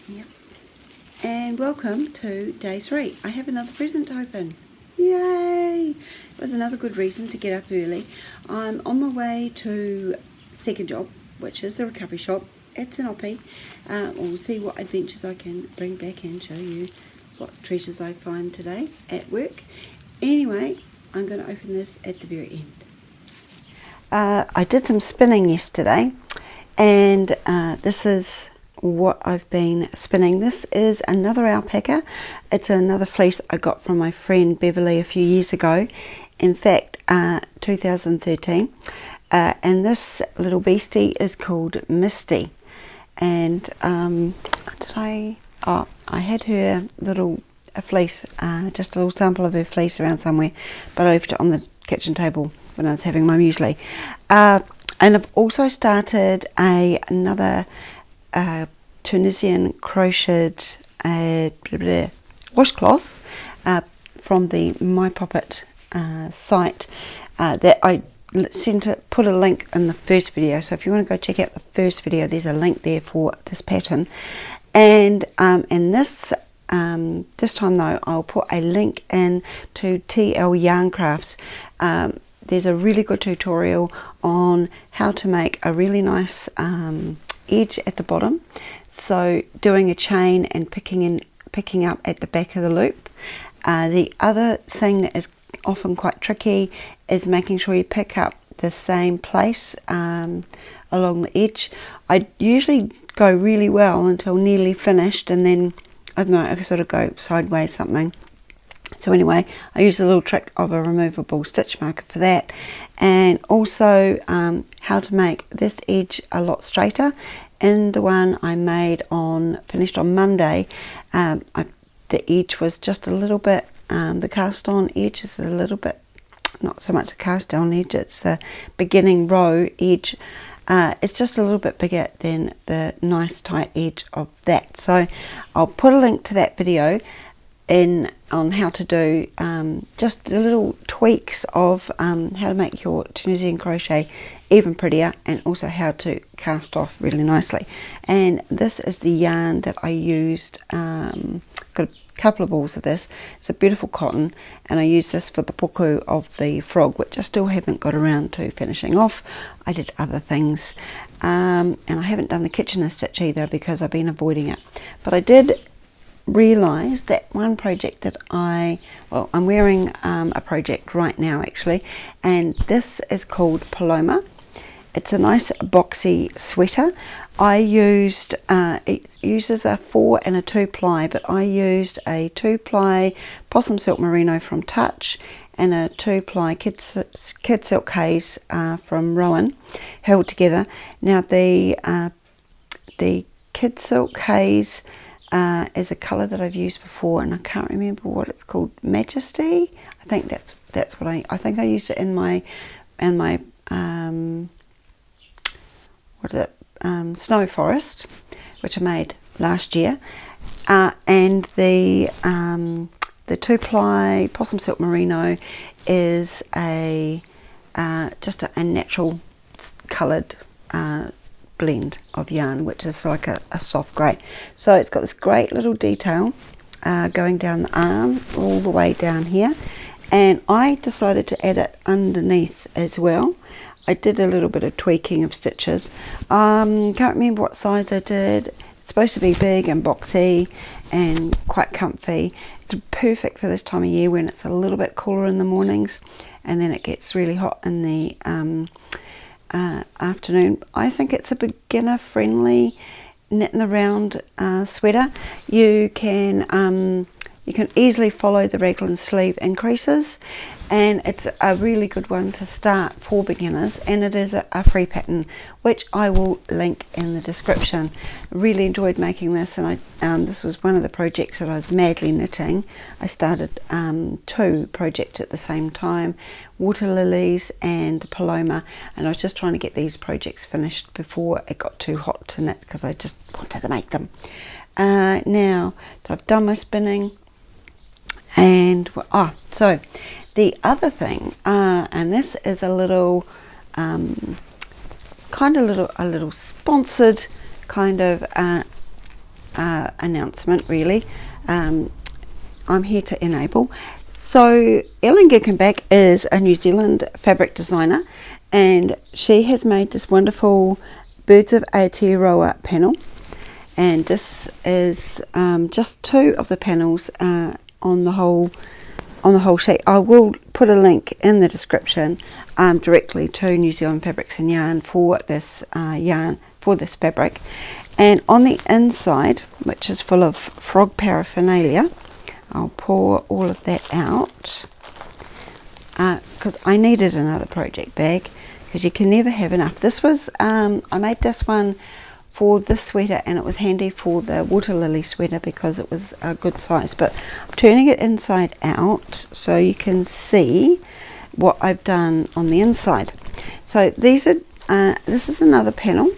Yep. And welcome to day 3. I have another present to open. Yay! It was another good reason to get up early. I'm on my way to second job, which is the recovery shop. It's an oppie. We'll see what adventures I can bring back and show you what treasures I find today at work. Anyway, I'm going to open this at the very end. I did some spinning yesterday, and this is what I've been spinning. This is another alpaca. It's another fleece I got from my friend Beverly a few years ago, in fact 2013, and this little beastie is called Misty. And I had her little fleece, just a little sample of her fleece around somewhere, but I left it on the kitchen table when I was having my muesli. And I've also started another Tunisian crocheted washcloth from the My Poppet site that I put a link in the first video. So if you want to go check out the first video, there's a link there for this pattern. And this time though, I'll put a link in to TL Yarn Crafts. There's a really good tutorial on how to make a really nice edge at the bottom. So doing a chain and picking up at the back of the loop. The other thing that is often quite tricky is making sure you pick up the same place along the edge. I usually go really well until nearly finished, and then I don't know, I sort of go sideways something. So anyway, I use a little trick of a removable stitch marker for that, and also how to make this edge a lot straighter. In the one I finished on Monday, the edge was just a little bit, the cast on edge is a little bit, not so much a cast on edge, it's the beginning row edge. It's just a little bit bigger than the nice tight edge of that. So I'll put a link to that video on how to do just the little tweaks of how to make your Tunisian crochet even prettier, and also how to cast off really nicely. And this is the yarn that I used. Got a couple of balls of this. It's a beautiful cotton, and I used this for the puku of the frog, which I still haven't got around to finishing off. I did other things, and I haven't done the Kitchener stitch either because I've been avoiding it. But I did realise that one project that I'm wearing a project right now actually, and this is called Paloma. It's a nice boxy sweater. I used, it uses a 4 and a 2 ply, but I used a 2 ply possum silk merino from Touch and a 2 ply kid silk haze from Rowan, held together. Now the kid silk haze is a colour that I've used before, and I can't remember what it's called. Majesty, I think that's what I think I used it in my Snow Forest, which I made last year, and the 2 ply possum silk merino is just a natural coloured blend of yarn, which is like a soft grey. So it's got this great little detail going down the arm all the way down here, and I decided to add it underneath as well. I did a little bit of tweaking of stitches. Can't remember what size I did. It's supposed to be big and boxy and quite comfy. It's perfect for this time of year when it's a little bit cooler in the mornings, and then it gets really hot in the afternoon. I think it's a beginner friendly knitting around sweater. You can easily follow the raglan sleeve increases, and it's a really good one to start for beginners, and it is a free pattern which I will link in the description. Really enjoyed making this, and this was one of the projects that I was madly knitting. I started 2 projects at the same time, water lilies and Paloma, and I was just trying to get these projects finished before it got too hot to knit because I just wanted to make them. Now so I've done my spinning, and so the other thing, and this is a little sponsored kind of announcement really. I'm here to enable. So Ellen Gickenback is a New Zealand fabric designer, and she has made this wonderful Birds of Aotearoa panel, and this is just 2 of the panels on the whole sheet. I will put a link in the description directly to New Zealand Fabrics and Yarn for this fabric. And on the inside, which is full of frog paraphernalia, I'll pour all of that out because I needed another project bag, because you can never have enough. This was I made this one for this sweater, and it was handy for the water lily sweater because it was a good size. But I'm turning it inside out so you can see what I've done on the inside. So these are this is another panel,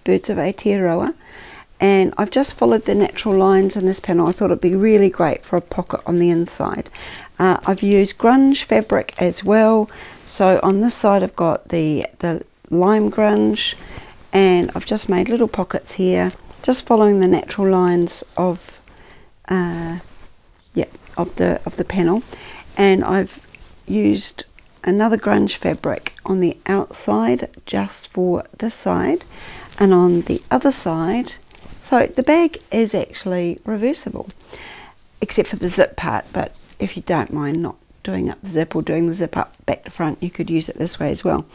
Birds of Aotearoa, and I've just followed the natural lines in this panel. I thought it'd be really great for a pocket on the inside. I've used grunge fabric as well. So on this side I've got the lime grunge, and I've just made little pockets here, just following the natural lines of the panel. And I've used another grunge fabric on the outside just for this side, and on the other side. So the bag is actually reversible, except for the zip part, but if you don't mind not doing up the zip or doing the zip up back to front, you could use it this way as well.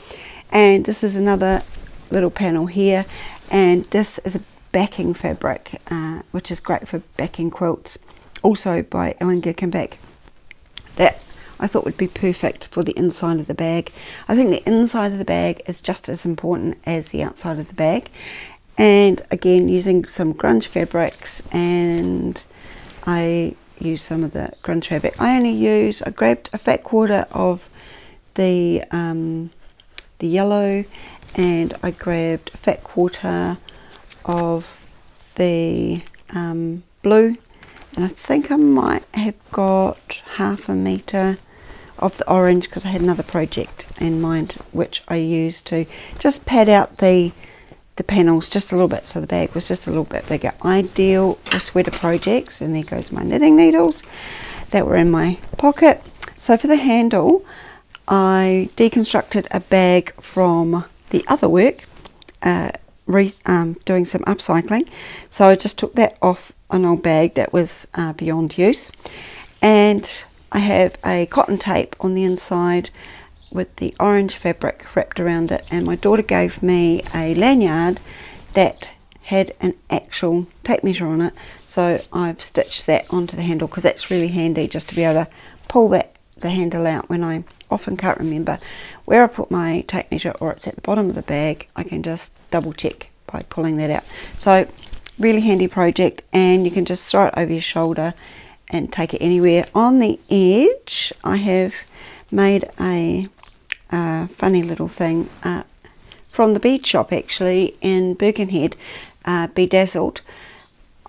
And this is another little panel here, and this is a backing fabric, which is great for backing quilts, also by Ellen Gickenback, that I thought would be perfect for the inside of the bag. I think the inside of the bag is just as important as the outside of the bag. And again, using some grunge fabrics, and I use some of the grunge fabric. I grabbed a fat quarter of the yellow, and I grabbed a fat quarter of the blue, and I think I might have got half a metre of the orange, because I had another project in mind which I used to just pad out the panels just a little bit, so the bag was just a little bit bigger. Ideal for sweater projects. And there goes my knitting needles that were in my pocket. So for the handle, I deconstructed a bag from the other work, doing some upcycling. So I just took that off an old bag that was beyond use, and I have a cotton tape on the inside with the orange fabric wrapped around it, and my daughter gave me a lanyard that had an actual tape measure on it, so I've stitched that onto the handle, because that's really handy just to be able to pull the handle out when I often can't remember where I put my tape measure, or it's at the bottom of the bag. I can just double check by pulling that out. So really handy project, and you can just throw it over your shoulder and take it anywhere. On the edge I have made a funny little thing from the bead shop, actually, in Birkenhead, Bedazzled.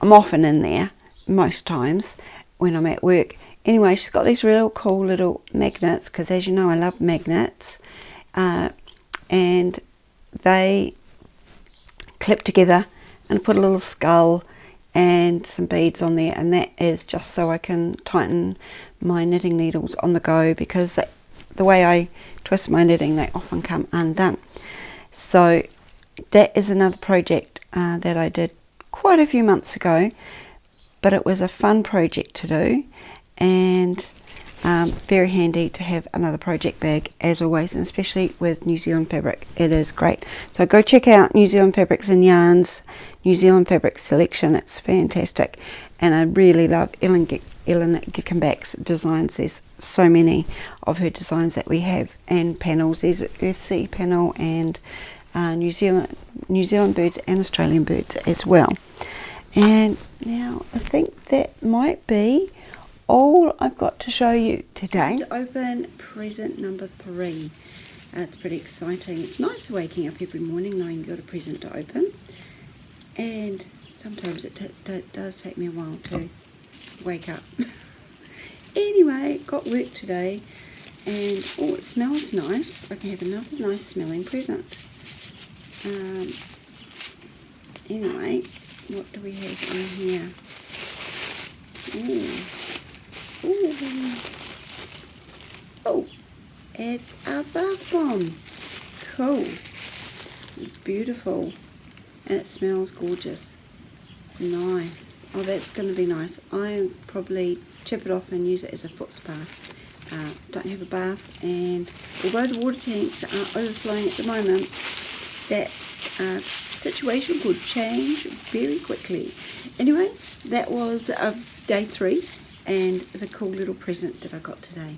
I'm often in there most times when I'm at work. Anyway, she's got these real cool little magnets, because as you know I love magnets, and they clip together, and put a little skull and some beads on there, and that is just so I can tighten my knitting needles on the go, because the way I twist my knitting, they often come undone. So that is another project that I did quite a few months ago, but it was a fun project to do, and very handy to have another project bag as always, and especially with New Zealand fabric, it is great. So go check out New Zealand Fabrics and Yarns New Zealand fabric selection. It's fantastic, and I really love Ellen Gickenback's designs. There's so many of her designs that we have, and panels. There's an Earthsea panel, and New Zealand birds and Australian birds as well. And now I think that might be all I've got to show you today. To open present number 3. It's pretty exciting. It's nice waking up every morning knowing you've got a present to open, and sometimes it does take me a while to wake up. Anyway, got work today, and oh, it smells nice. I can have another nice smelling present. Anyway, What do we have on here? Ooh. Oh, it's a bath bomb. Cool. Beautiful. And it smells gorgeous. Nice. Oh, that's going to be nice. I'll probably chip it off and use it as a foot spa. Don't have a bath, and although the water tanks are overflowing at the moment, that situation could change very quickly. Anyway, that was day 3 and the cool little present that I got today.